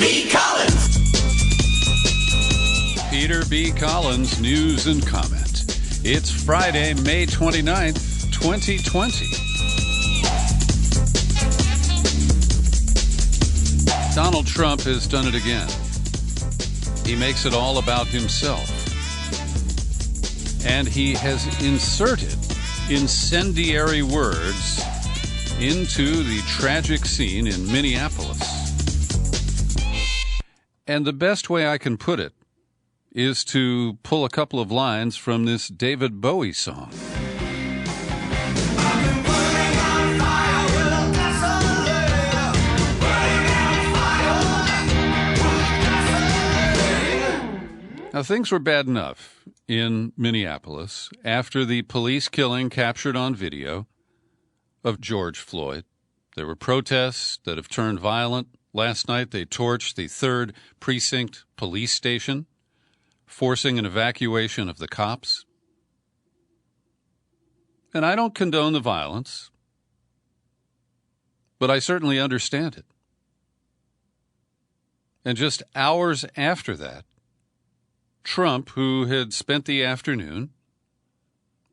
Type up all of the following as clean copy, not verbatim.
B. Collins. Peter B. Collins, news and comment. It's Friday, May 29th, 2020. Donald Trump has done it again. He makes it all about himself. And he has inserted incendiary words into the tragic scene in Minneapolis. And the best way I can put it is to pull a couple of lines from this David Bowie song. Now, things were bad enough in Minneapolis after the police killing captured on video of George Floyd. There were protests that have turned violent. Last night, they torched the 3rd Precinct police station, forcing an evacuation of the cops. And I don't condone the violence, but I certainly understand it. And just hours after that, Trump, who had spent the afternoon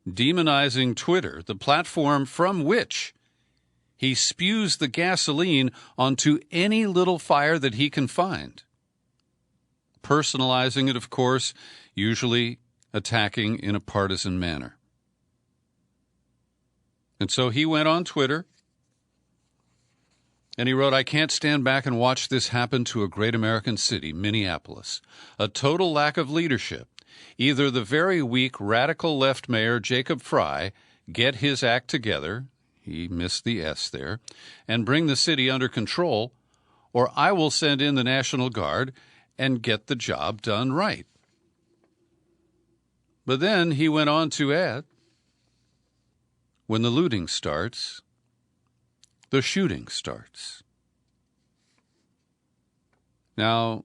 demonizing Twitter, the platform from which he spews the gasoline onto any little fire that he can find, personalizing it, of course, usually attacking in a partisan manner. And so he went on Twitter and he wrote, "I can't stand back and watch this happen to a great American city, Minneapolis. A total lack of leadership. Either the very weak radical left mayor, Jacob Fry, get his act together," he missed the S there, "and bring the city under control, or I will send in the National Guard and get the job done right." But then he went on to add, "When the looting starts, the shooting starts." Now,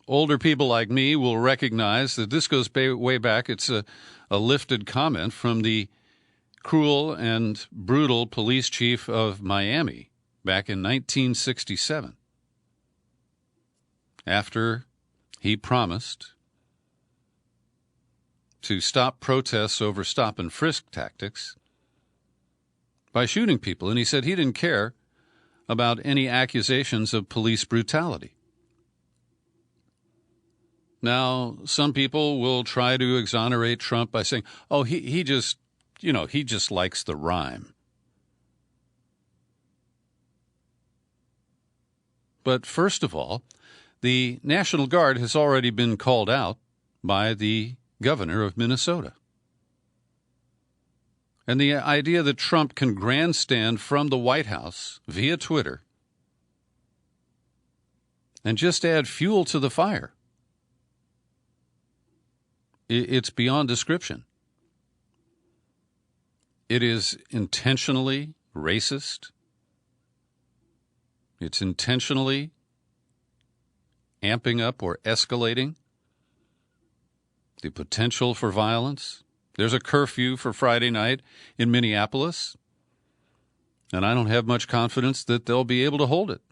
older people like me will recognize that this goes way back. It's a lifted comment from the cruel and brutal police chief of Miami back in 1967. After he promised to stop protests over stop-and-frisk tactics by shooting people. And he said he didn't care about any accusations of police brutality. Now, some people will try to exonerate Trump by saying, oh, he just likes the rhyme. But first of all, the National Guard has already been called out by the governor of Minnesota. And the idea that Trump can grandstand from the White House via Twitter and just add fuel to the fire, it's beyond description. It is intentionally racist. It's intentionally amping up or escalating the potential for violence. There's a curfew for Friday night in Minneapolis, and I don't have much confidence that they'll be able to hold it.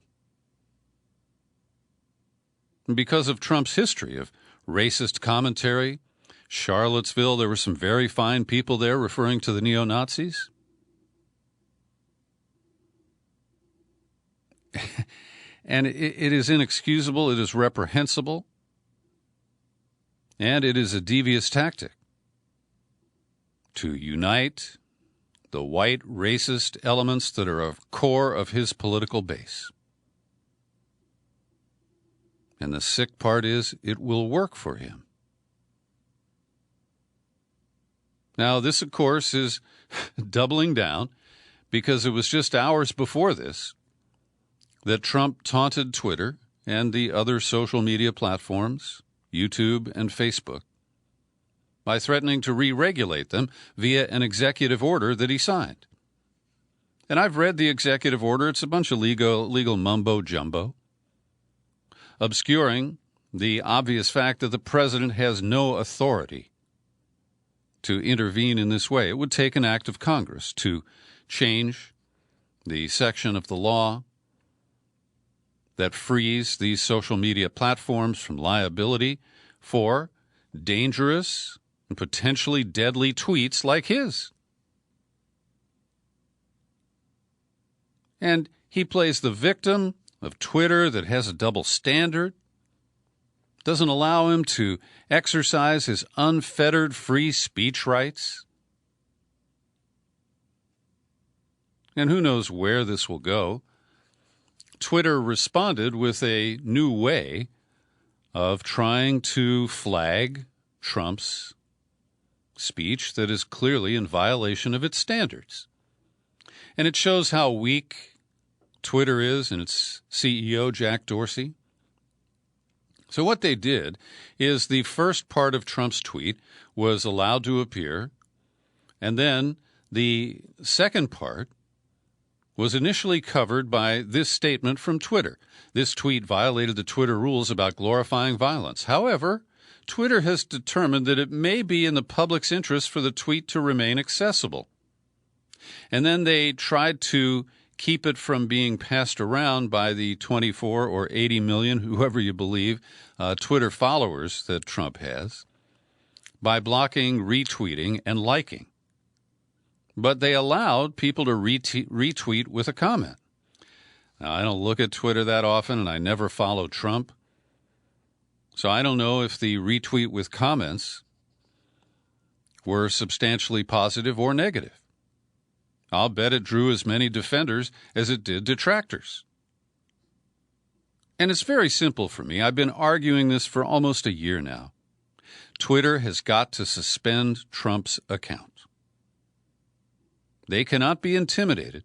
And because of Trump's history of racist commentary, Charlottesville, there were some very fine people there referring to the neo-Nazis. And it is inexcusable, it is reprehensible, and it is a devious tactic to unite the white racist elements that are a core of his political base. And the sick part is it will work for him. Now, this, of course, is doubling down because it was just hours before this that Trump taunted Twitter and the other social media platforms, YouTube and Facebook, by threatening to re-regulate them via an executive order that he signed. And I've read the executive order. It's a bunch of legal mumbo-jumbo, obscuring the obvious fact that the president has no authority to intervene in this way. It would take an act of Congress to change the section of the law that frees these social media platforms from liability for dangerous and potentially deadly tweets like his. And he plays the victim of Twitter that has a double standard, doesn't allow him to exercise his unfettered free speech rights. And who knows where this will go. Twitter responded with a new way of trying to flag Trump's speech that is clearly in violation of its standards. And it shows how weak Twitter is and its CEO, Jack Dorsey. So what they did is the first part of Trump's tweet was allowed to appear, and then the second part was initially covered by this statement from Twitter. This tweet violated the Twitter rules about glorifying violence. However, Twitter has determined that it may be in the public's interest for the tweet to remain accessible. And then they tried to keep it from being passed around by the 24 or 80 million, whoever you believe, Twitter followers that Trump has, by blocking retweeting and liking. But they allowed people to retweet with a comment. Now, I don't look at Twitter that often, and I never follow Trump. So I don't know if the retweet with comments were substantially positive or negative. I'll bet it drew as many defenders as it did detractors. And it's very simple for me. I've been arguing this for almost a year now. Twitter has got to suspend Trump's account. They cannot be intimidated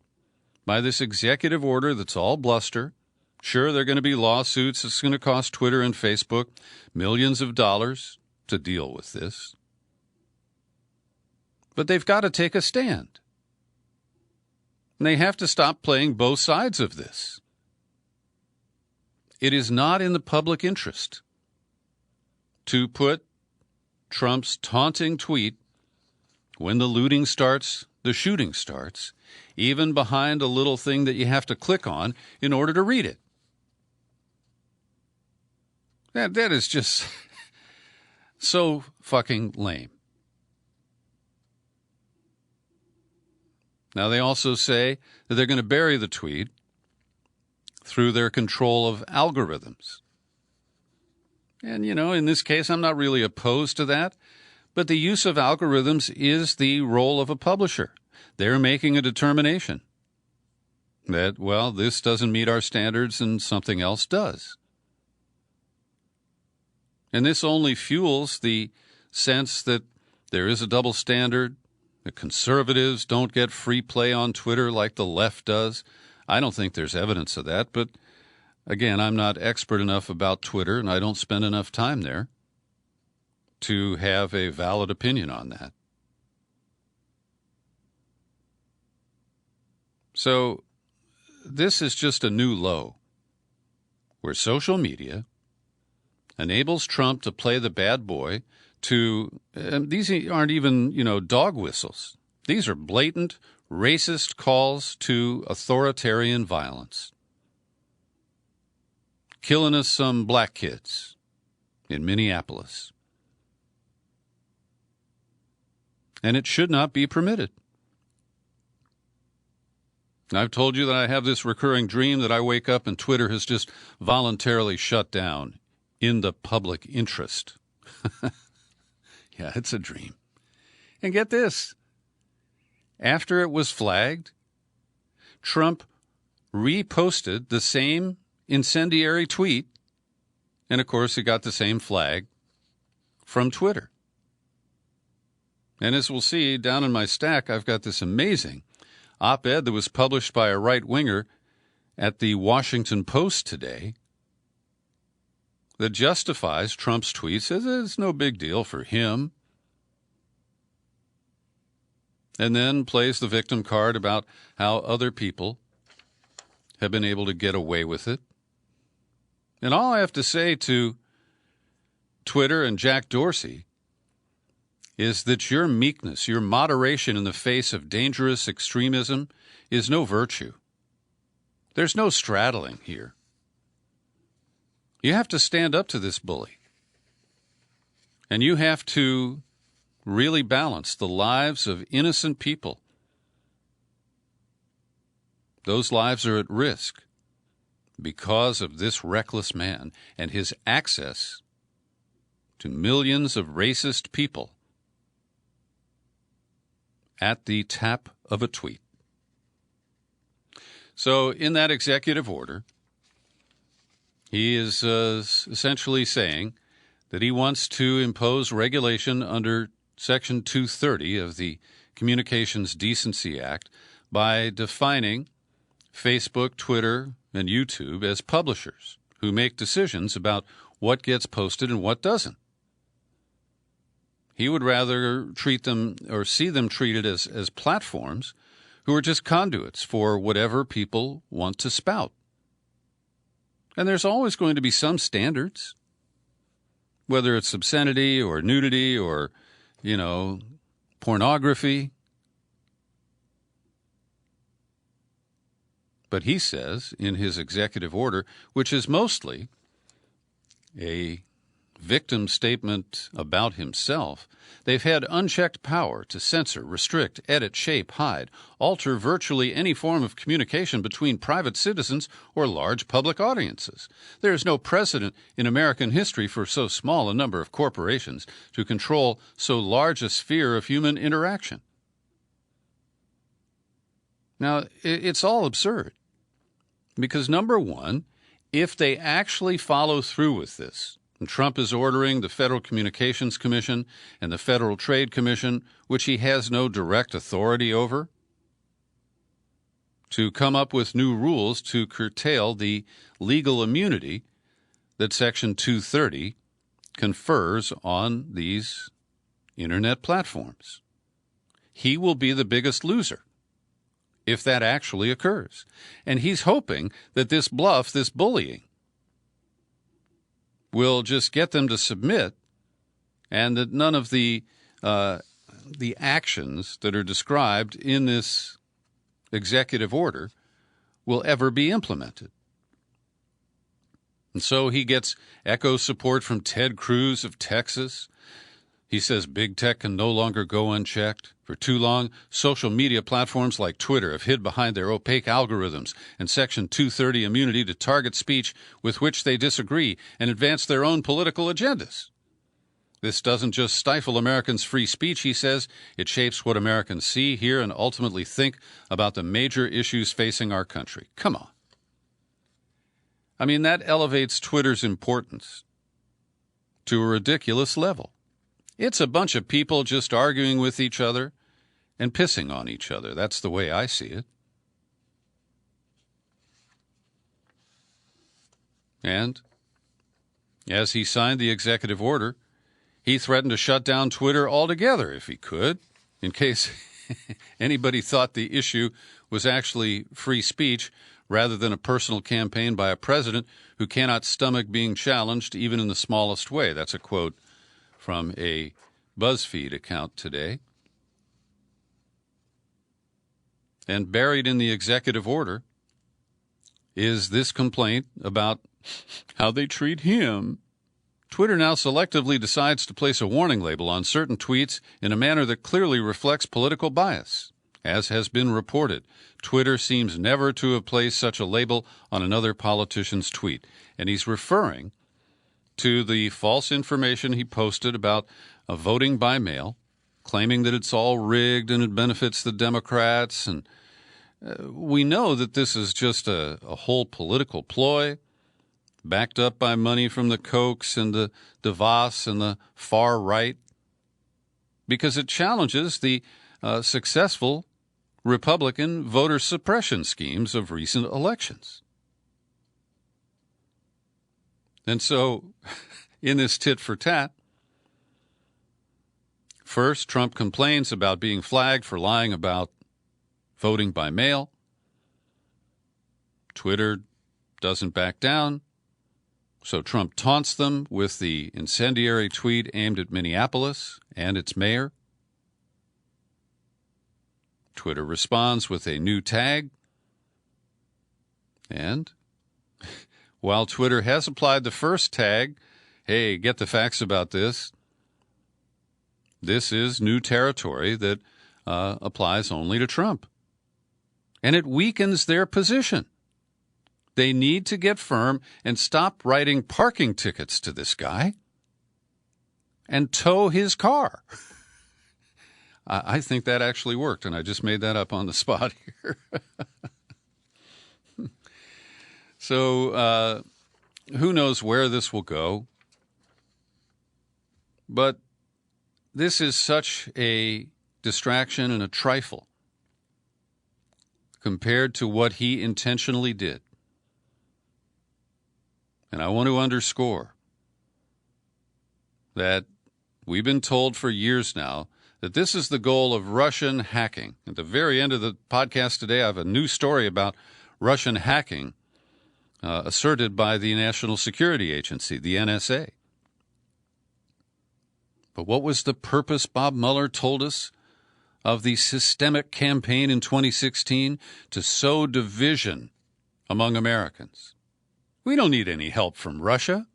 by this executive order that's all bluster. Sure, there are going to be lawsuits. It's going to cost Twitter and Facebook millions of dollars to deal with this. But they've got to take a stand. And they have to stop playing both sides of this. It is not in the public interest to put Trump's taunting tweet when the looting starts, the shooting starts, even behind a little thing that you have to click on in order to read it. That is just so fucking lame. Now, they also say that they're going to bury the tweet through their control of algorithms. And, in this case, I'm not really opposed to that, but the use of algorithms is the role of a publisher. They're making a determination that, well, this doesn't meet our standards and something else does. And this only fuels the sense that there is a double standard. The conservatives don't get free play on Twitter like the left does. I don't think there's evidence of that, but again, I'm not expert enough about Twitter, and I don't spend enough time there to have a valid opinion on that. So this is just a new low where social media enables Trump to play the bad boy to, these aren't even, dog whistles. These are blatant, racist calls to authoritarian violence. Killing us some black kids in Minneapolis. And it should not be permitted. I've told you that I have this recurring dream that I wake up and Twitter has just voluntarily shut down in the public interest. Yeah, it's a dream. And get this. After it was flagged, Trump reposted the same incendiary tweet, and of course it got the same flag from Twitter. And as we'll see down in my stack, I've got this amazing op-ed that was published by a right-winger at the Washington Post today that justifies Trump's tweet, says it's no big deal for him, and then plays the victim card about how other people have been able to get away with it. And all I have to say to Twitter and Jack Dorsey is that your meekness, your moderation in the face of dangerous extremism is no virtue. There's no straddling here. You have to stand up to this bully. And you have to really balance the lives of innocent people. Those lives are at risk because of this reckless man and his access to millions of racist people at the tap of a tweet. So in that executive order, he is essentially saying that he wants to impose regulation under Section 230 of the Communications Decency Act by defining Facebook, Twitter, and YouTube as publishers who make decisions about what gets posted and what doesn't. He would rather treat them or see them treated as platforms who are just conduits for whatever people want to spout. And there's always going to be some standards, whether it's obscenity or nudity or, pornography. But he says in his executive order, which is mostly a victim statement about himself, they've had unchecked power to censor, restrict, edit, shape, hide, alter virtually any form of communication between private citizens or large public audiences. There is no precedent in American history for so small a number of corporations to control so large a sphere of human interaction. Now, it's all absurd because, number one, if they actually follow through with this, and Trump is ordering the Federal Communications Commission and the Federal Trade Commission, which he has no direct authority over, to come up with new rules to curtail the legal immunity that Section 230 confers on these Internet platforms. He will be the biggest loser if that actually occurs. And he's hoping that this bluff, this bullying, will just get them to submit, and that none of the actions that are described in this executive order will ever be implemented. And so he gets echo support from Ted Cruz of Texas. He says big tech can no longer go unchecked. For too long, social media platforms like Twitter have hid behind their opaque algorithms and Section 230 immunity to target speech with which they disagree and advance their own political agendas. This doesn't just stifle Americans' free speech, he says. It shapes what Americans see, hear, and ultimately think about the major issues facing our country. Come on. I mean, that elevates Twitter's importance to a ridiculous level. It's a bunch of people just arguing with each other and pissing on each other. That's the way I see it. And as he signed the executive order, he threatened to shut down Twitter altogether if he could, in case anybody thought the issue was actually free speech rather than a personal campaign by a president who cannot stomach being challenged even in the smallest way. That's a quote from a BuzzFeed account today. And buried in the executive order is this complaint about how they treat him. Twitter now selectively decides to place a warning label on certain tweets in a manner that clearly reflects political bias. As has been reported, Twitter seems never to have placed such a label on another politician's tweet. And he's referring to the false information he posted about voting by mail, claiming that it's all rigged and it benefits the Democrats. And we know that this is just a whole political ploy, backed up by money from the Kochs and the DeVos and the far right, because it challenges the successful Republican voter suppression schemes of recent elections. And so, in this tit for tat, first, Trump complains about being flagged for lying about voting by mail. Twitter doesn't back down. So Trump taunts them with the incendiary tweet aimed at Minneapolis and its mayor. Twitter responds with a new tag. And while Twitter has applied the first tag, hey, get the facts about this, this is new territory that applies only to Trump. And it weakens their position. They need to get firm and stop writing parking tickets to this guy and tow his car. I think that actually worked, and I just made that up on the spot here. So who knows where this will go? But this is such a distraction and a trifle compared to what he intentionally did. And I want to underscore that we've been told for years now that this is the goal of Russian hacking. At the very end of the podcast today, I have a new story about Russian hacking asserted by the National Security Agency, the NSA. But what was the purpose, Bob Mueller told us, of the systemic campaign in 2016? To sow division among Americans. We don't need any help from Russia.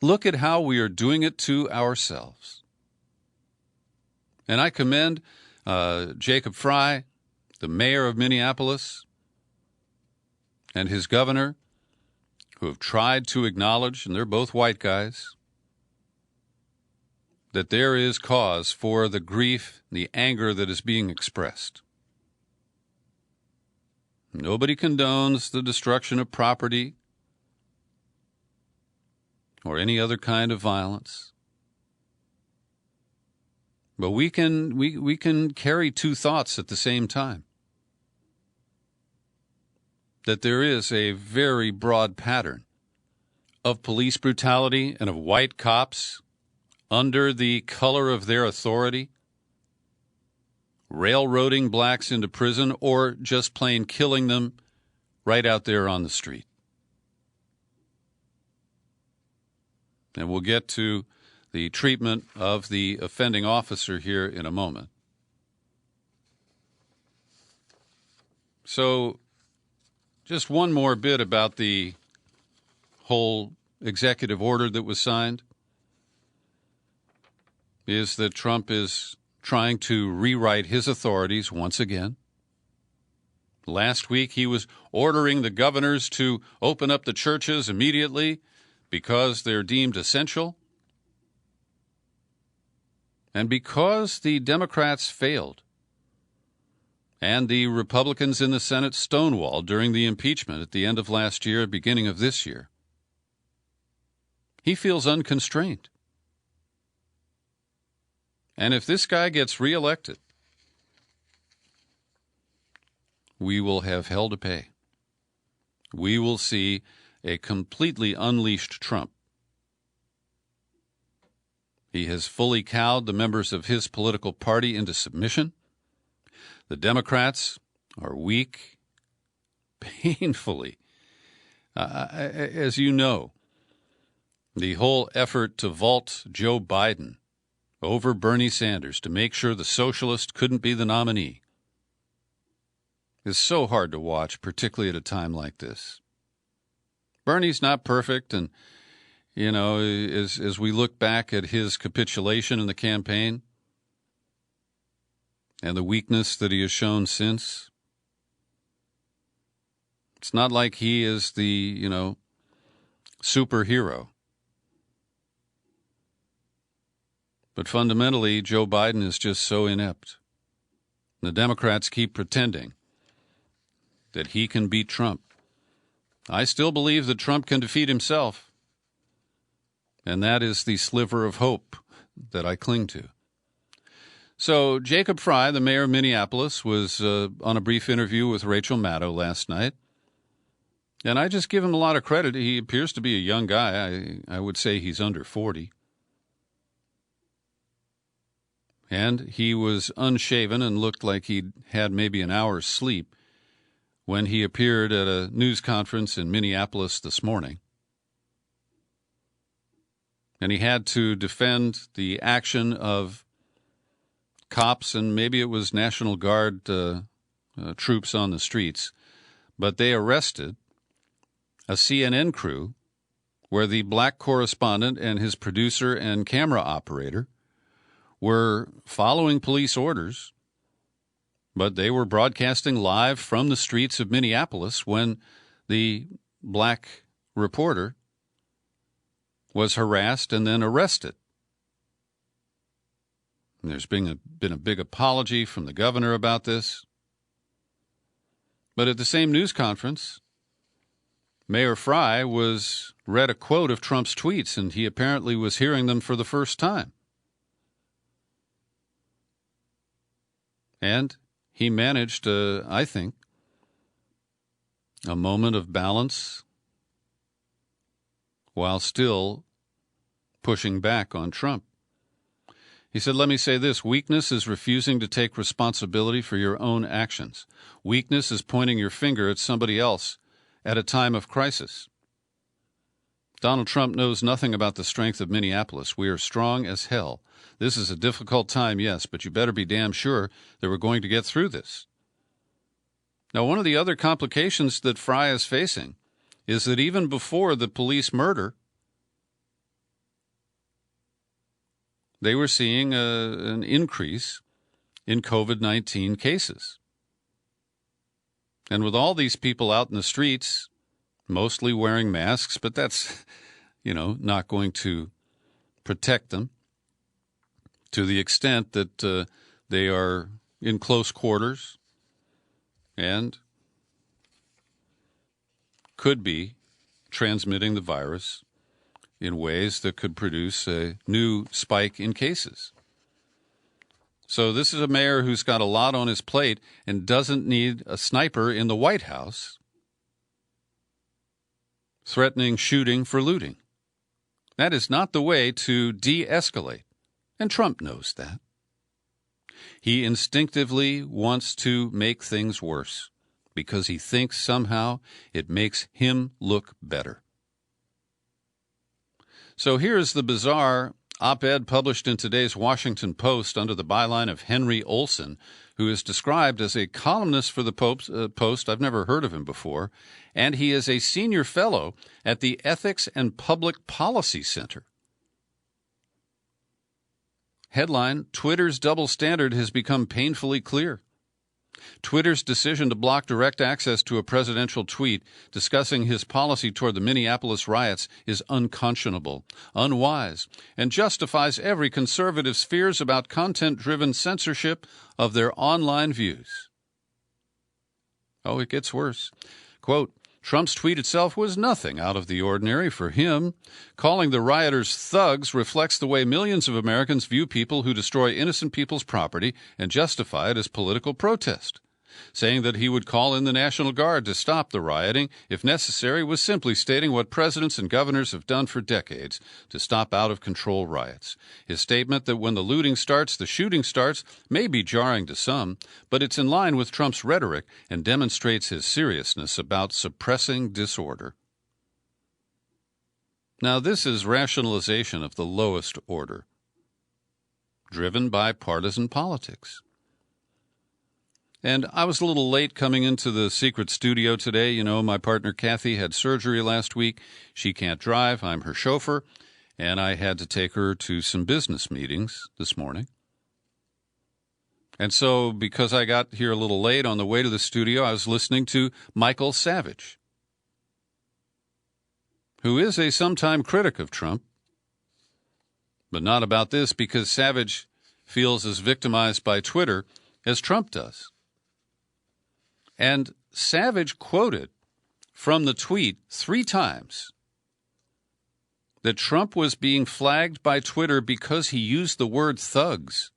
Look at how we are doing it to ourselves. And I commend Jacob Fry, the mayor of Minneapolis, and his governor, who have tried to acknowledge, and they're both white guys, that there is cause for the grief, the anger that is being expressed. Nobody condones the destruction of property or any other kind of violence. But we can carry two thoughts at the same time. That there is a very broad pattern of police brutality and of white cops under the color of their authority, railroading blacks into prison or just plain killing them right out there on the street. And we'll get to the treatment of the offending officer here in a moment. So just one more bit about the whole executive order that was signed is that Trump is trying to rewrite his authorities once again. Last week, he was ordering the governors to open up the churches immediately because they're deemed essential. And because the Democrats failed and the Republicans in the Senate stonewalled during the impeachment at the end of last year, beginning of this year, he feels unconstrained. And if this guy gets reelected, we will have hell to pay. We will see a completely unleashed Trump. He has fully cowed the members of his political party into submission. The Democrats are weak, painfully. As you know, the whole effort to vault Joe Biden over Bernie Sanders to make sure the socialist couldn't be the nominee is so hard to watch, particularly at a time like this. Bernie's not perfect, and, you know, as we look back at his capitulation in the campaign and the weakness that he has shown since, it's not like he is the, superhero. But fundamentally, Joe Biden is just so inept. The Democrats keep pretending that he can beat Trump. I still believe that Trump can defeat himself, and that is the sliver of hope that I cling to. So Jacob Fry, the mayor of Minneapolis, was on a brief interview with Rachel Maddow last night, and I just give him a lot of credit. He appears to be a young guy. I would say he's under 40. And he was unshaven and looked like he'd had maybe an hour's sleep when he appeared at a news conference in Minneapolis this morning. And he had to defend the action of cops, and maybe it was National Guard troops on the streets, but they arrested a CNN crew where the black correspondent and his producer and camera operator were following police orders, but they were broadcasting live from the streets of Minneapolis when the black reporter was harassed and then arrested. And there's been a big apology from the governor about this. But at the same news conference, Mayor Fry read a quote of Trump's tweets, and he apparently was hearing them for the first time. And he managed, I think, a moment of balance while still pushing back on Trump. He said, let me say this, weakness is refusing to take responsibility for your own actions. Weakness is pointing your finger at somebody else at a time of crisis. Donald Trump knows nothing about the strength of Minneapolis. We are strong as hell. This is a difficult time, yes, but you better be damn sure that we're going to get through this. Now, one of the other complications that Fry is facing is that even before the police murder, they were seeing an increase in COVID-19 cases. And with all these people out in the streets, mostly wearing masks, but that's, not going to protect them to the extent that they are in close quarters and could be transmitting the virus in ways that could produce a new spike in cases. So this is a mayor who's got a lot on his plate and doesn't need a sniper in the White House threatening shooting for looting. That is not the way to de-escalate, and Trump knows that. He instinctively wants to make things worse because he thinks somehow it makes him look better. So here's the bizarre op-ed published in today's Washington Post under the byline of Henry Olson, who is described as a columnist for the Post. I've never heard of him before. And he is a senior fellow at the Ethics and Public Policy Center. Headline, Twitter's double standard has become painfully clear. Twitter's decision to block direct access to a presidential tweet discussing his policy toward the Minneapolis riots is unconscionable, unwise, and justifies every conservative's fears about content-driven censorship of their online views. Oh, it gets worse. Quote, Trump's tweet itself was nothing out of the ordinary for him. Calling the rioters thugs reflects the way millions of Americans view people who destroy innocent people's property and justify it as political protest. Saying that he would call in the National Guard to stop the rioting, if necessary, was simply stating what presidents and governors have done for decades to stop out-of-control riots. His statement that when the looting starts, the shooting starts may be jarring to some, but it's in line with Trump's rhetoric and demonstrates his seriousness about suppressing disorder. Now, this is rationalization of the lowest order, driven by partisan politics. And I was a little late coming into the secret studio today. You know, my partner Kathy had surgery last week. She can't drive. I'm her chauffeur. And I had to take her to some business meetings this morning. And so because I got here a little late on the way to the studio, I was listening to Michael Savage, who is a sometime critic of Trump. But not about this, because Savage feels as victimized by Twitter as Trump does. And Savage quoted from the tweet 3 times that Trump was being flagged by Twitter because he used the word thugs.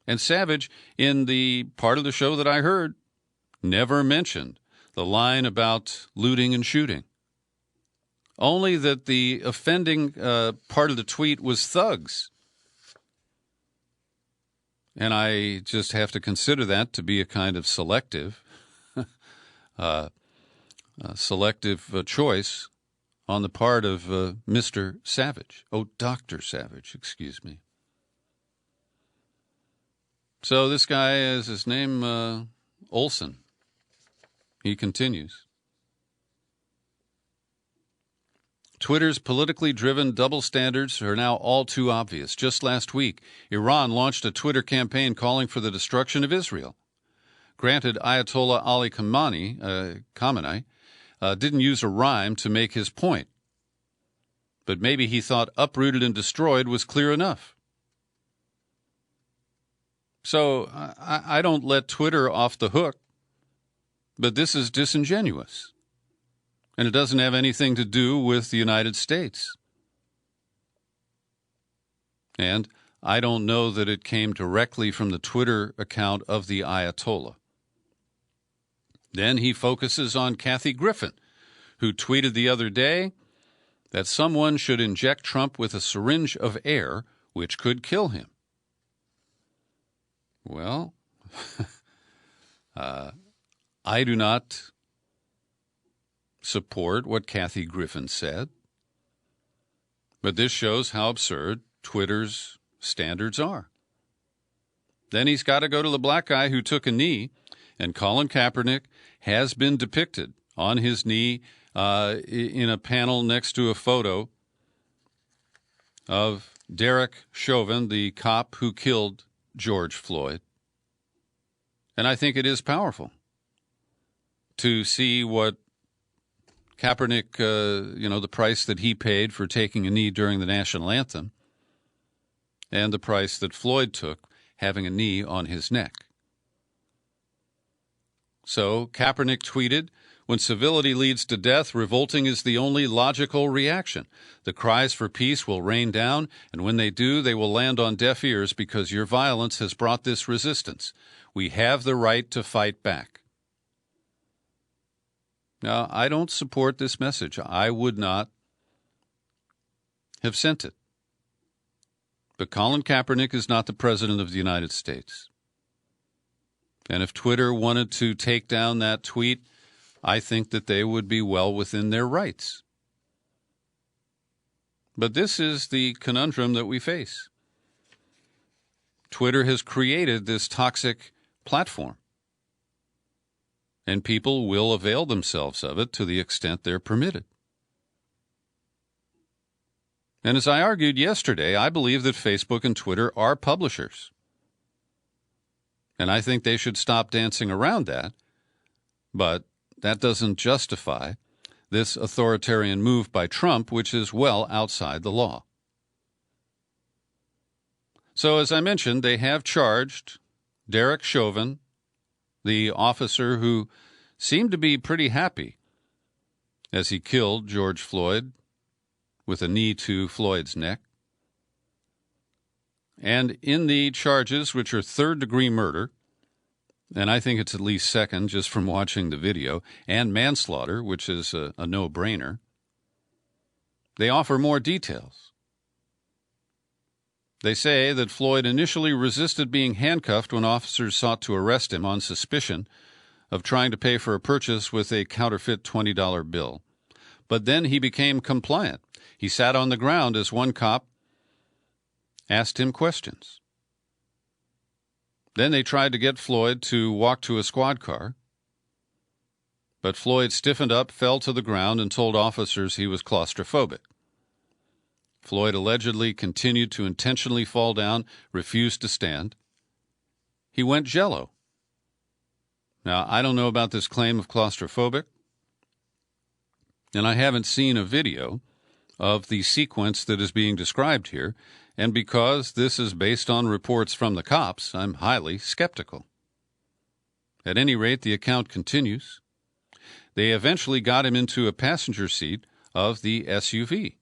And Savage, in the part of the show that I heard, never mentioned the line about looting and shooting. Only that the offending part of the tweet was thugs. And I just have to consider that to be a kind of selective choice on the part of Mr. Savage. Oh, Dr. Savage, excuse me. So this guy, is his name Olson. He continues. Twitter's politically driven double standards are now all too obvious. Just last week, Iran launched a Twitter campaign calling for the destruction of Israel. Granted, Ayatollah Ali Khamenei didn't use a rhyme to make his point. But maybe he thought uprooted and destroyed was clear enough. So I don't let Twitter off the hook, but this is disingenuous. And it doesn't have anything to do with the United States. And I don't know that it came directly from the Twitter account of the Ayatollah. Then he focuses on Kathy Griffin, who tweeted the other day that someone should inject Trump with a syringe of air, which could kill him. Well, I do not support what Kathy Griffin said, but this shows how absurd Twitter's standards are. Then he's got to go to the black guy who took a knee, and Colin Kaepernick has been depicted on his knee in a panel next to a photo of Derek Chauvin, the cop who killed George Floyd. And I think it is powerful to see what Kaepernick, the price that he paid for taking a knee during the national anthem, and the price that Floyd took having a knee on his neck. So Kaepernick tweeted, "When civility leads to death, revolting is the only logical reaction. The cries for peace will rain down, and when they do, they will land on deaf ears because your violence has brought this resistance. We have the right to fight back." Now, I don't support this message. I would not have sent it. But Colin Kaepernick is not the president of the United States. And if Twitter wanted to take down that tweet, I think that they would be well within their rights. But this is the conundrum that we face. Twitter has created this toxic platform, and people will avail themselves of it to the extent they're permitted. And as I argued yesterday, I believe that Facebook and Twitter are publishers. And I think they should stop dancing around that. But that doesn't justify this authoritarian move by Trump, which is well outside the law. So, as I mentioned, they have charged Derek Chauvin, the officer who seemed to be pretty happy as he killed George Floyd with a knee to Floyd's neck. And in the charges, which are third-degree murder, and I think it's at least second just from watching the video, and manslaughter, which is a no-brainer, they offer more details. They say that Floyd initially resisted being handcuffed when officers sought to arrest him on suspicion of trying to pay for a purchase with a counterfeit $20 bill. But then he became compliant. He sat on the ground as one cop asked him questions. Then they tried to get Floyd to walk to a squad car, but Floyd stiffened up, fell to the ground, and told officers he was claustrophobic. Floyd allegedly continued to intentionally fall down, refused to stand. He went jello. Now, I don't know about this claim of claustrophobic, and I haven't seen a video of the sequence that is being described here, and because this is based on reports from the cops, I'm highly skeptical. At any rate, the account continues. They eventually got him into a passenger seat of the SUV.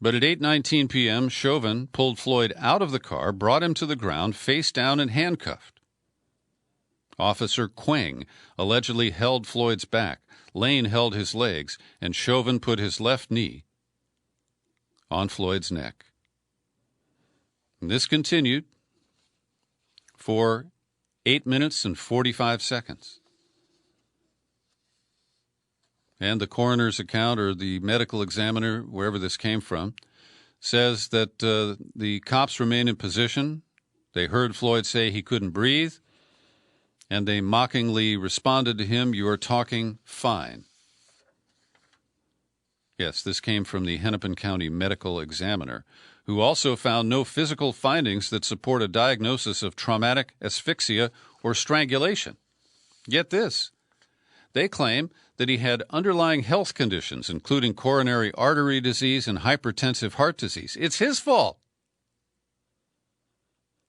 But at 8:19 p.m., Chauvin pulled Floyd out of the car, brought him to the ground, face down and handcuffed. Officer Quang allegedly held Floyd's back. Lane held his legs, and Chauvin put his left knee on Floyd's neck. And this continued for 8 minutes and 45 seconds. And the coroner's account, or the medical examiner, wherever this came from, says that the cops remained in position. They heard Floyd say he couldn't breathe, and they mockingly responded to him, "You are talking fine." Yes, this came from the Hennepin County Medical Examiner, who also found no physical findings that support a diagnosis of traumatic asphyxia or strangulation. Get this. They claim that he had underlying health conditions, including coronary artery disease and hypertensive heart disease. It's his fault.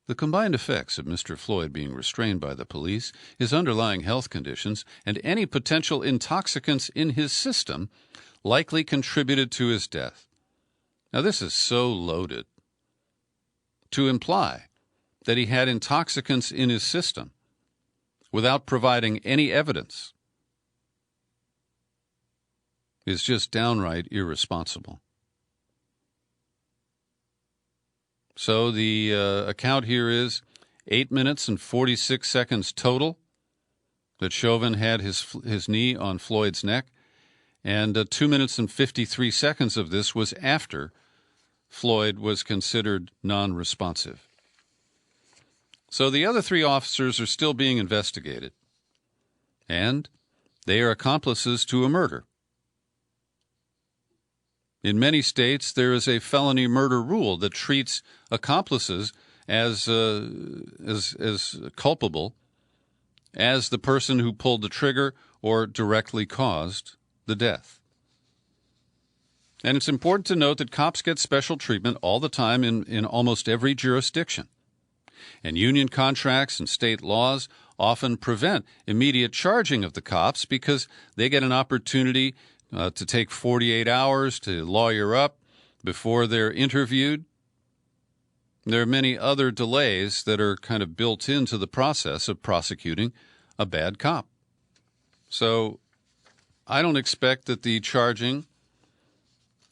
The combined effects of Mr. Floyd being restrained by the police, his underlying health conditions, and any potential intoxicants in his system likely contributed to his death. Now, this is so loaded. To imply that he had intoxicants in his system without providing any evidence is just downright irresponsible. So the account here is 8 minutes and 46 seconds total that Chauvin had his knee on Floyd's neck, and 2 minutes and 53 seconds of this was after Floyd was considered non-responsive. So the other three officers are still being investigated, and they are accomplices to a murder. In many states, there is a felony murder rule that treats accomplices as culpable as the person who pulled the trigger or directly caused the death. And it's important to note that cops get special treatment all the time in almost every jurisdiction. And union contracts and state laws often prevent immediate charging of the cops because they get an opportunity to take 48 hours to lawyer up before they're interviewed. There are many other delays that are kind of built into the process of prosecuting a bad cop. So I don't expect that the charging,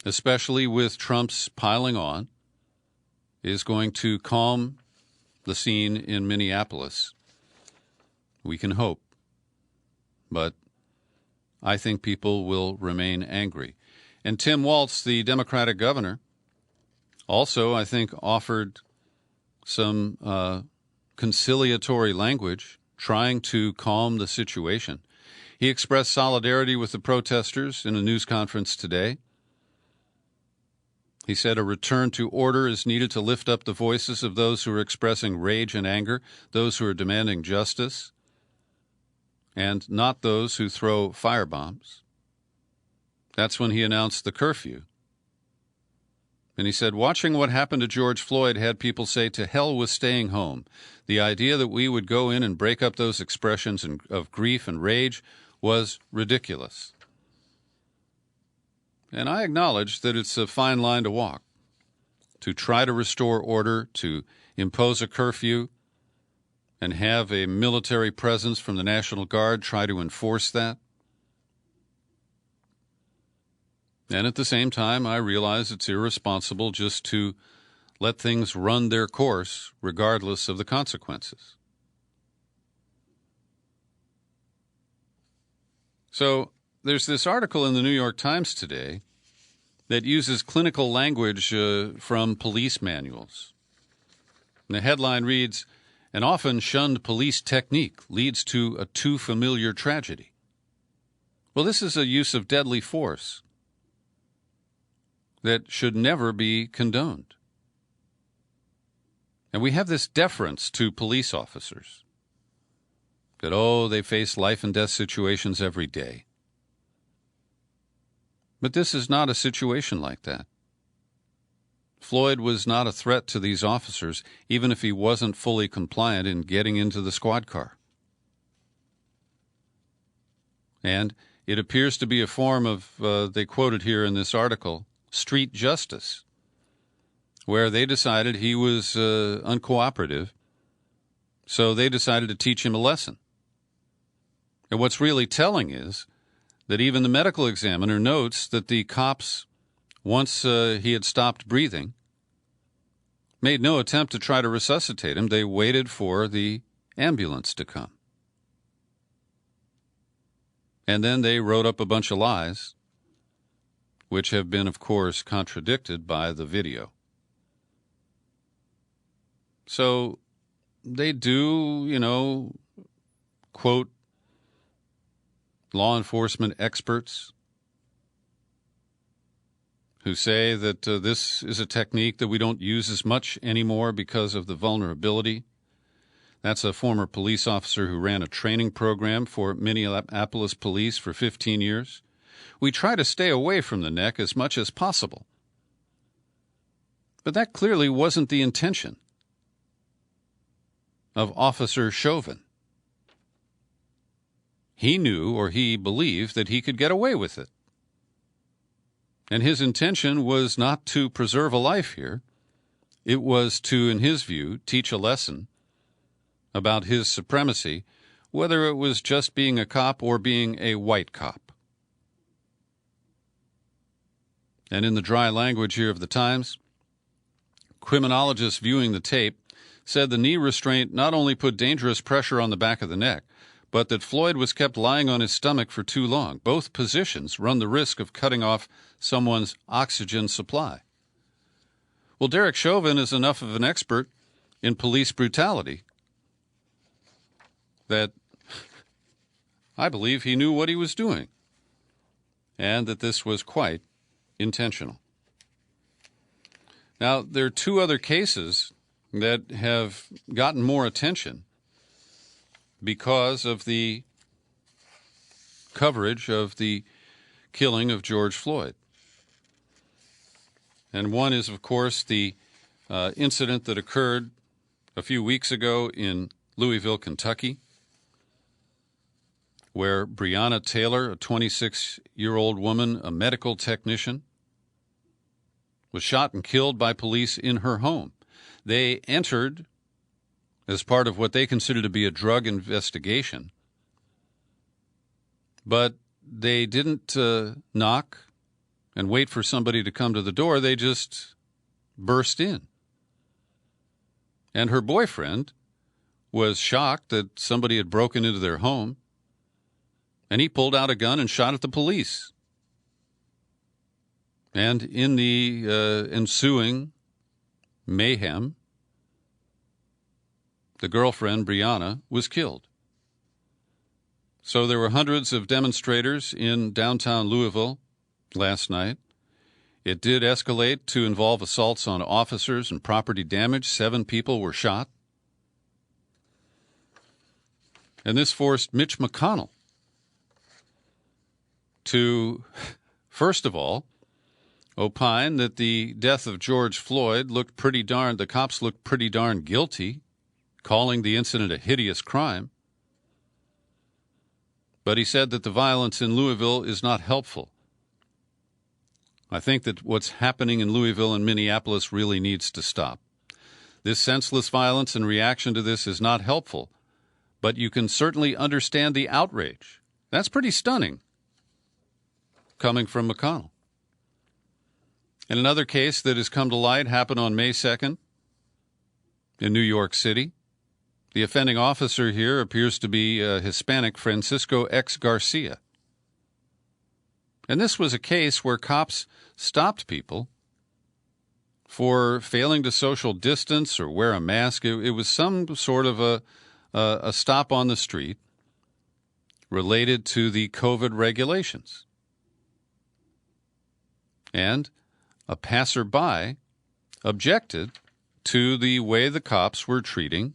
especially with Trump's piling on, is going to calm the scene in Minneapolis. We can hope. But I think people will remain angry. And Tim Walz, the Democratic governor, also, I think, offered some conciliatory language, trying to calm the situation. He expressed solidarity with the protesters in a news conference today. He said a return to order is needed to lift up the voices of those who are expressing rage and anger, those who are demanding justice, and not those who throw firebombs. That's when he announced the curfew. And he said, watching what happened to George Floyd had people say, to hell with staying home. The idea that we would go in and break up those expressions of grief and rage was ridiculous. And I acknowledge that it's a fine line to walk. To try to restore order, to impose a curfew, and have a military presence from the National Guard try to enforce that. And at the same time, I realize it's irresponsible just to let things run their course regardless of the consequences. So there's this article in the New York Times today that uses clinical language from police manuals. And the headline reads, "An often shunned police technique leads to a too familiar tragedy." Well, this is a use of deadly force that should never be condoned. And we have this deference to police officers that, they face life and death situations every day. But this is not a situation like that. Floyd was not a threat to these officers, even if he wasn't fully compliant in getting into the squad car. And it appears to be a form of, they quoted here in this article, street justice, where they decided he was uncooperative, so they decided to teach him a lesson. And what's really telling is that even the medical examiner notes that the cops, once he had stopped breathing, made no attempt to try to resuscitate him. They waited for the ambulance to come. And then they wrote up a bunch of lies, which have been, of course, contradicted by the video. So they do, quote, law enforcement experts. who say that this is a technique that we don't use as much anymore because of the vulnerability. That's a former police officer who ran a training program for Minneapolis police for 15 years. We try to stay away from the neck as much as possible. But that clearly wasn't the intention of Officer Chauvin. He knew, or he believed, that he could get away with it. And his intention was not to preserve a life here. It was to, in his view, teach a lesson about his supremacy, whether it was just being a cop or being a white cop. And in the dry language here of the Times, criminologists viewing the tape said the knee restraint not only put dangerous pressure on the back of the neck, but that Floyd was kept lying on his stomach for too long. Both positions run the risk of cutting off someone's oxygen supply. Well, Derek Chauvin is enough of an expert in police brutality that I believe he knew what he was doing, and that this was quite intentional. Now, there are two other cases that have gotten more attention because of the coverage of the killing of George Floyd. And one is, of course, the incident that occurred a few weeks ago in Louisville, Kentucky, where Breonna Taylor, a 26-year-old woman, a medical technician, was shot and killed by police in her home. They entered as part of what they consider to be a drug investigation, but they didn't knock and wait for somebody to come to the door. They just burst in. And her boyfriend was shocked that somebody had broken into their home, and he pulled out a gun and shot at the police. And in the ensuing mayhem, the girlfriend, Breonna, was killed. So there were hundreds of demonstrators in downtown Louisville last night. It did escalate to involve assaults on officers and property damage. 7 people were shot. And this forced Mitch McConnell to, first of all, opine that the death of George Floyd the cops looked pretty darn guilty, calling the incident a hideous crime. But he said that the violence in Louisville is not helpful. I think that what's happening in Louisville and Minneapolis really needs to stop. This senseless violence in reaction to this is not helpful, but you can certainly understand the outrage. That's pretty stunning, coming from McConnell. And another case that has come to light happened on May 2nd in New York City. The offending officer here appears to be Hispanic Francisco X. Garcia. And this was a case where cops stopped people for failing to social distance or wear a mask. It was some sort of a stop on the street related to the COVID regulations. And a passerby objected to the way the cops were treating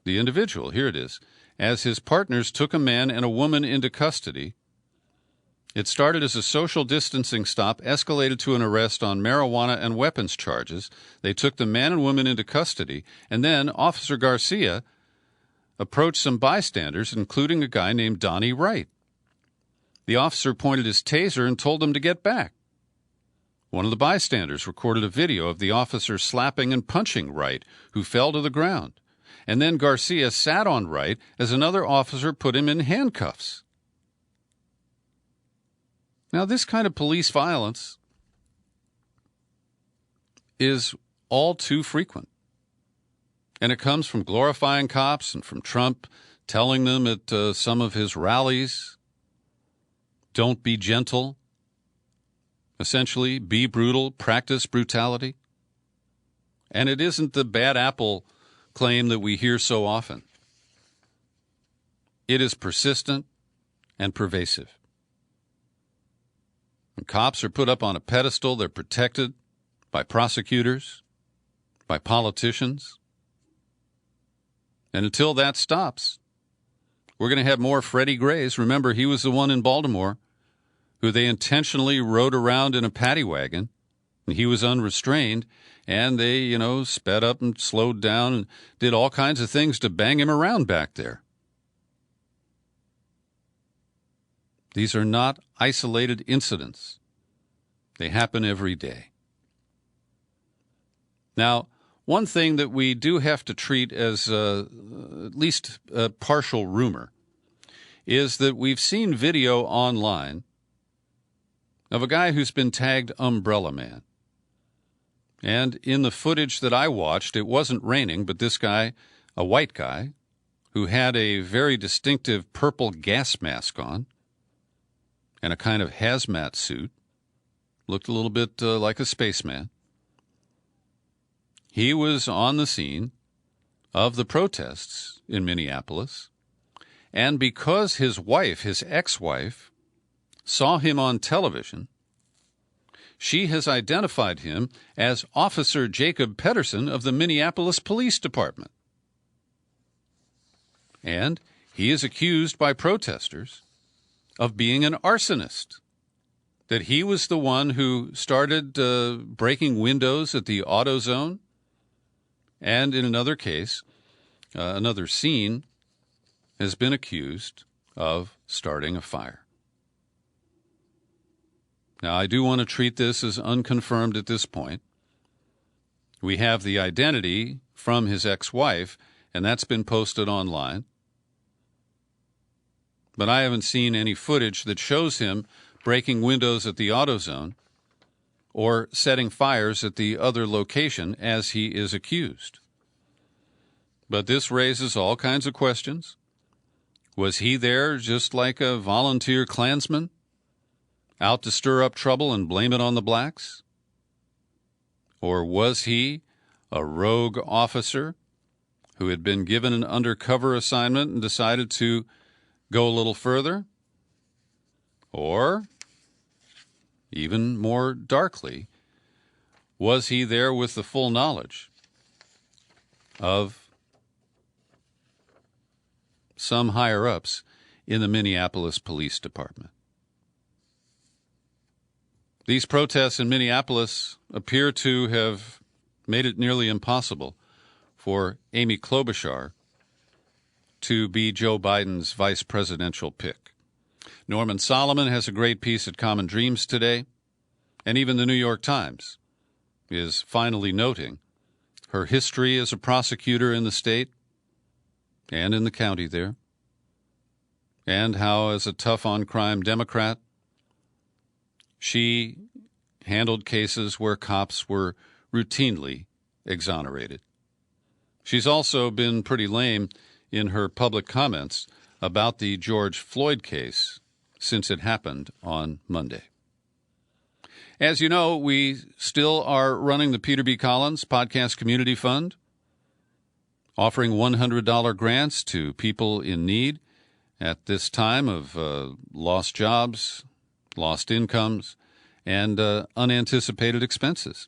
the individual. Here it is. As his partners took a man and a woman into custody, it started as a social distancing stop, escalated to an arrest on marijuana and weapons charges. They took the man and woman into custody, and then Officer Garcia approached some bystanders, including a guy named Donnie Wright. The officer pointed his taser and told them to get back. One of the bystanders recorded a video of the officer slapping and punching Wright, who fell to the ground. And then Garcia sat on Wright as another officer put him in handcuffs. Now, this kind of police violence is all too frequent. And it comes from glorifying cops and from Trump telling them at some of his rallies, don't be gentle. Essentially, be brutal, practice brutality. And it isn't the bad apple claim that we hear so often. It is persistent and pervasive. And cops are put up on a pedestal. They're protected by prosecutors, by politicians. And until that stops, we're going to have more Freddie Grays. Remember, he was the one in Baltimore who they intentionally rode around in a paddy wagon, and he was unrestrained, and they, sped up and slowed down and did all kinds of things to bang him around back there. These are not isolated incidents. They happen every day. Now, one thing that we do have to treat as at least a partial rumor is that we've seen video online of a guy who's been tagged Umbrella Man. And in the footage that I watched, it wasn't raining, but this guy, a white guy, who had a very distinctive purple gas mask on and a kind of hazmat suit, looked a little bit like a spaceman. He was on the scene of the protests in Minneapolis, and because his wife, his ex-wife, saw him on television, she has identified him as Officer Jacob Pedersen of the Minneapolis Police Department. And he is accused by protesters of being an arsonist, that he was the one who started breaking windows at the AutoZone, and in another case, another scene, has been accused of starting a fire. Now, I do want to treat this as unconfirmed at this point. We have the identity from his ex-wife, and that's been posted online. But I haven't seen any footage that shows him breaking windows at the AutoZone or setting fires at the other location as he is accused. But this raises all kinds of questions. Was he there just like a volunteer Klansman, out to stir up trouble and blame it on the blacks? Or was he a rogue officer who had been given an undercover assignment and decided to go a little further? Or, even more darkly, was he there with the full knowledge of some higher-ups in the Minneapolis Police Department? These protests in Minneapolis appear to have made it nearly impossible for Amy Klobuchar to be Joe Biden's vice presidential pick. Norman Solomon has a great piece at Common Dreams today, and even the New York Times is finally noting her history as a prosecutor in the state and in the county there, and how, as a tough-on-crime Democrat, she handled cases where cops were routinely exonerated. She's also been pretty lame in her public comments about the George Floyd case since it happened on Monday. As you know, we still are running the Peter B. Collins Podcast Community Fund, offering $100 grants to people in need at this time of lost jobs, lost incomes, and unanticipated expenses.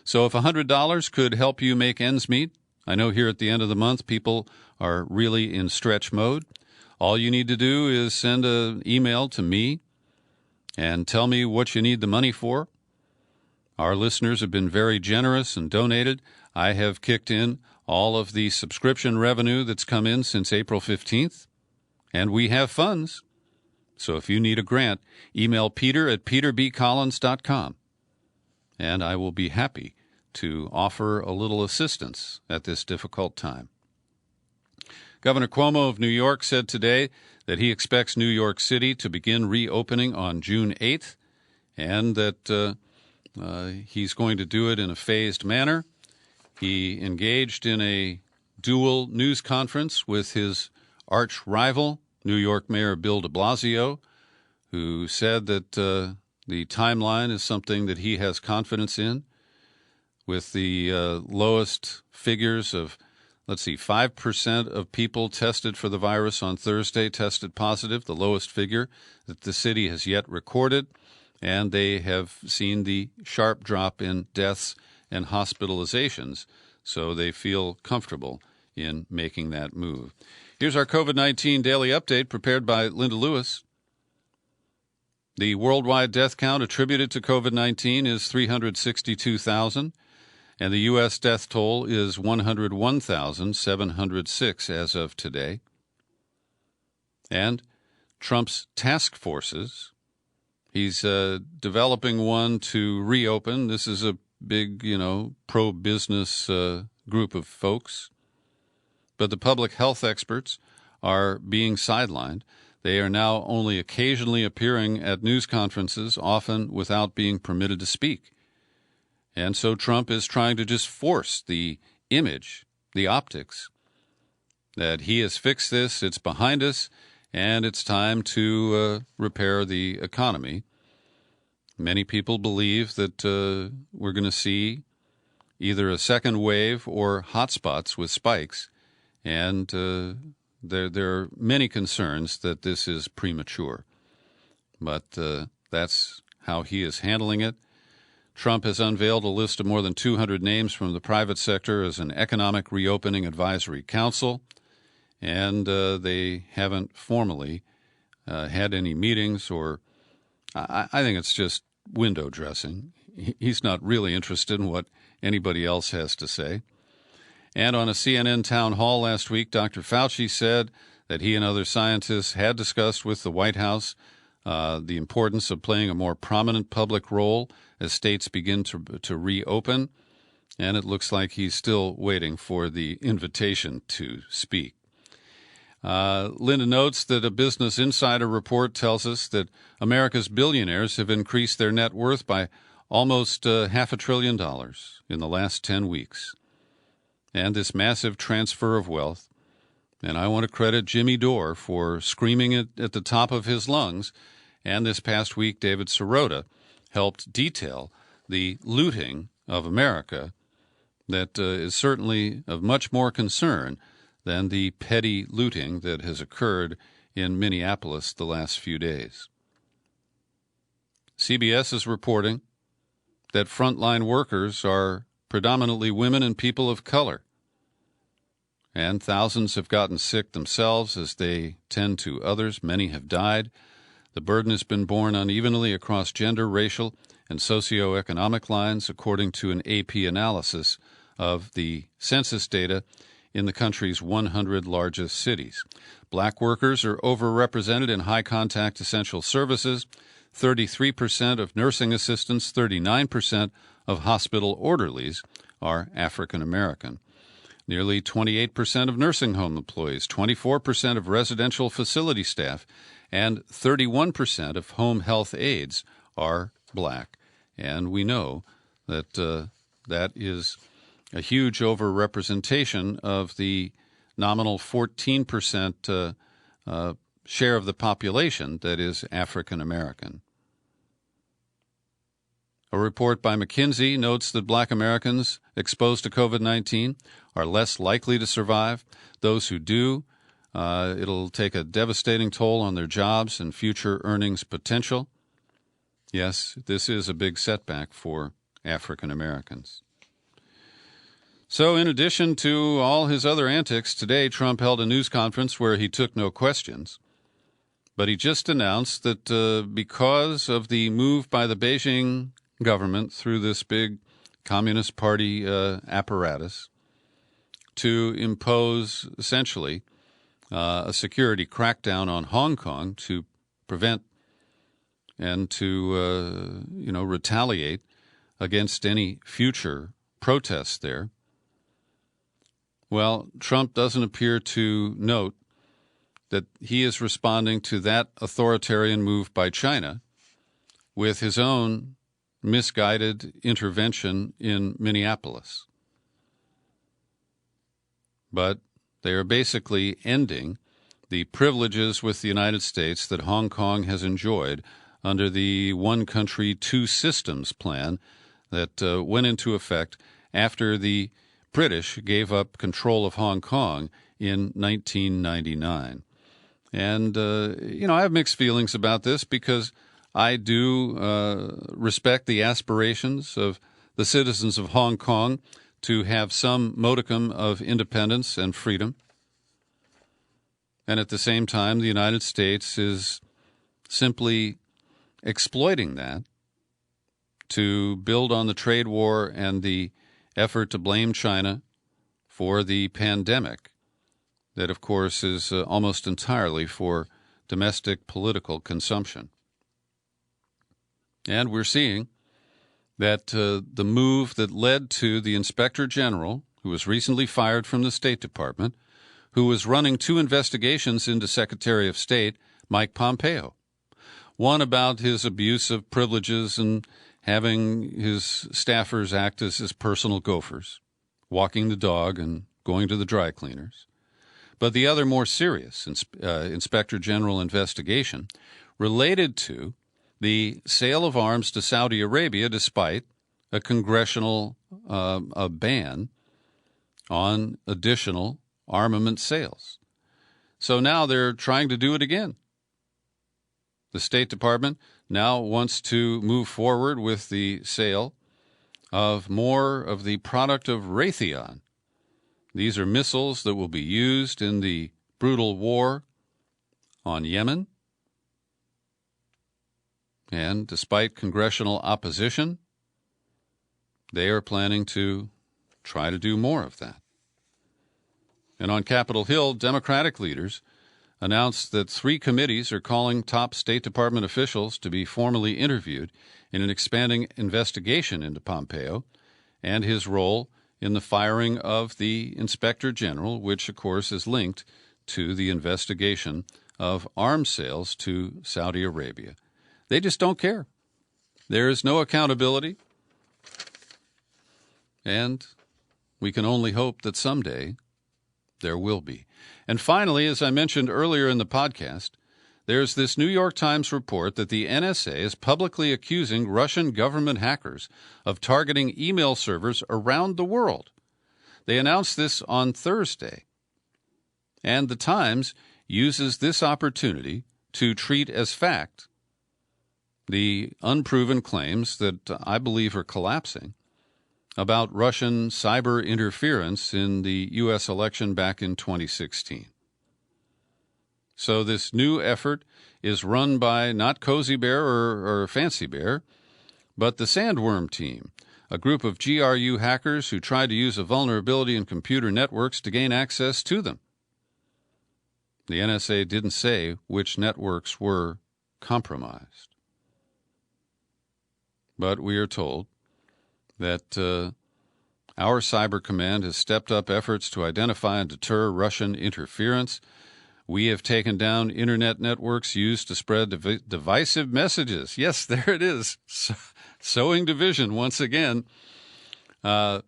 So if $100 could help you make ends meet, I know here at the end of the month people are really in stretch mode. All you need to do is send an email to me and tell me what you need the money for. Our listeners have been very generous and donated. I have kicked in all of the subscription revenue that's come in since April 15th, and we have funds. So if you need a grant, email Peter at peterbcollins.com, and I will be happy to offer a little assistance at this difficult time. Governor Cuomo of New York said today that he expects New York City to begin reopening on June 8th, and that he's going to do it in a phased manner. He engaged in a dual news conference with his arch rival, New York Mayor Bill de Blasio, who said that the timeline is something that he has confidence in, with the lowest figures of, 5% of people tested for the virus on Thursday tested positive, the lowest figure that the city has yet recorded. and they have seen the sharp drop in deaths and hospitalizations, so they feel comfortable in making that move. Here's our COVID-19 daily update prepared by Linda Lewis. The worldwide death count attributed to COVID-19 is 362,000, and the U.S. death toll is 101,706 as of today. And Trump's task forces, he's developing one to reopen. This is a big, pro-business group of folks. But the public health experts are being sidelined. They are now only occasionally appearing at news conferences, often without being permitted to speak. And so Trump is trying to just force the image, the optics, that he has fixed this, it's behind us, and it's time to repair the economy. Many people believe that we're going to see either a second wave or hotspots with spikes, and there are many concerns that this is premature. But that's how he is handling it. Trump has unveiled a list of more than 200 names from the private sector as an economic reopening advisory council, and they haven't formally had any meetings, or I think it's just window dressing. He's not really interested in what anybody else has to say. And on a CNN town hall last week, Dr. Fauci said that he and other scientists had discussed with the White House the importance of playing a more prominent public role as states begin to reopen. And it looks like he's still waiting for the invitation to speak. Linda notes that a Business Insider report tells us that America's billionaires have increased their net worth by almost $500 billion in the last 10 weeks. And this massive transfer of wealth, and I want to credit Jimmy Dore for screaming it at the top of his lungs, and this past week David Sirota helped detail the looting of America that is certainly of much more concern than the petty looting that has occurred in Minneapolis the last few days. CBS is reporting that frontline workers are predominantly women and people of color, and thousands have gotten sick themselves as they tend to others. Many have died. The burden has been borne unevenly across gender, racial, and socioeconomic lines, according to an AP analysis of the census data in the country's 100 largest cities. Black workers are overrepresented in high-contact essential services. 33% of nursing assistants, 39% of hospital orderlies are African American. Nearly 28% of nursing home employees, 24% of residential facility staff, and 31% of home health aides are black. And we know that that is a huge overrepresentation of the nominal 14% share of the population that is African American. A report by McKinsey notes that black Americans exposed to COVID-19 are less likely to survive. Those who do, it'll take a devastating toll on their jobs and future earnings potential. Yes, this is a big setback for African Americans. So in addition to all his other antics, today Trump held a news conference where he took no questions. But he just announced that because of the move by the Beijing government through this big Communist Party apparatus to impose essentially a security crackdown on Hong Kong to prevent and to retaliate against any future protests there. Well, Trump doesn't appear to note that he is responding to that authoritarian move by China with his own misguided intervention in Minneapolis. But they are basically ending the privileges with the United States that Hong Kong has enjoyed under the One Country, Two Systems plan that went into effect after the British gave up control of Hong Kong in 1999. And, I have mixed feelings about this because I do respect the aspirations of the citizens of Hong Kong to have some modicum of independence and freedom. And at the same time, the United States is simply exploiting that to build on the trade war and the effort to blame China for the pandemic that, of course, is almost entirely for domestic political consumption. And we're seeing that the move that led to the Inspector General, who was recently fired from the State Department, who was running 2 investigations into Secretary of State Mike Pompeo, one about his abuse of privileges and having his staffers act as his personal gophers, walking the dog and going to the dry cleaners. But the other more serious Inspector General investigation related to the sale of arms to Saudi Arabia despite a congressional ban on additional armament sales. So now they're trying to do it again. The State Department now wants to move forward with the sale of more of the product of Raytheon. These are missiles that will be used in the brutal war on Yemen. And despite congressional opposition, they are planning to try to do more of that. And on Capitol Hill, Democratic leaders announced that 3 committees are calling top State Department officials to be formally interviewed in an expanding investigation into Pompeo and his role in the firing of the Inspector General, which, of course, is linked to the investigation of arms sales to Saudi Arabia. They just don't care. There is no accountability. And we can only hope that someday there will be. And finally, as I mentioned earlier in the podcast, there's this New York Times report that the NSA is publicly accusing Russian government hackers of targeting email servers around the world. They announced this on Thursday. And the Times uses this opportunity to treat as fact the unproven claims that I believe are collapsing about Russian cyber interference in the U.S. election back in 2016. So this new effort is run by not Cozy Bear or Fancy Bear, but the Sandworm team, a group of GRU hackers who tried to use a vulnerability in computer networks to gain access to them. The NSA didn't say which networks were compromised. But we are told that our Cyber Command has stepped up efforts to identify and deter Russian interference. We have taken down internet networks used to spread divisive messages. Yes, there it is. Sowing division once again. And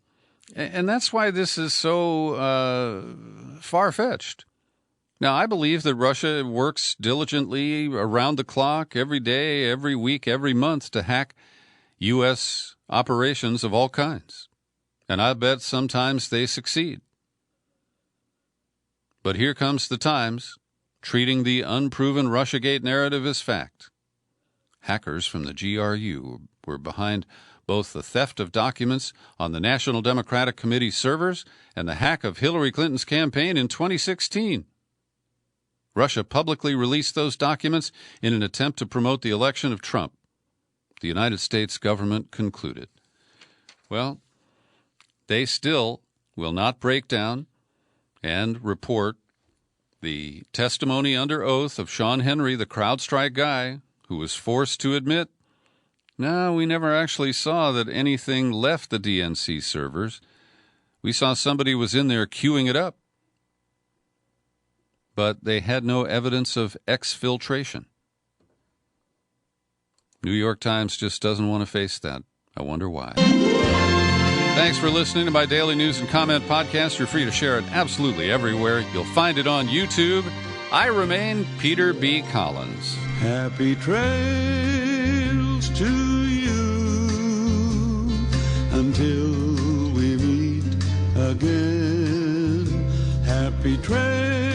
that's why this is so far-fetched. Now, I believe that Russia works diligently around the clock, every day, every week, every month to hack U.S. operations of all kinds. And I bet sometimes they succeed. But here comes the Times, treating the unproven Russiagate narrative as fact. Hackers from the GRU were behind both the theft of documents on the National Democratic Committee servers and the hack of Hillary Clinton's campaign in 2016. Russia publicly released those documents in an attempt to promote the election of Trump. The United States government concluded. Well, they still will not break down and report the testimony under oath of Sean Henry, the CrowdStrike guy, who was forced to admit, no, we never actually saw that anything left the DNC servers. We saw somebody was in there queuing it up. But they had no evidence of exfiltration. New York Times just doesn't want to face that. I wonder why. Thanks for listening to my daily news and comment podcast. You're free to share it absolutely everywhere. You'll find it on YouTube. I remain Peter B. Collins. Happy trails to you until we meet again. Happy trails.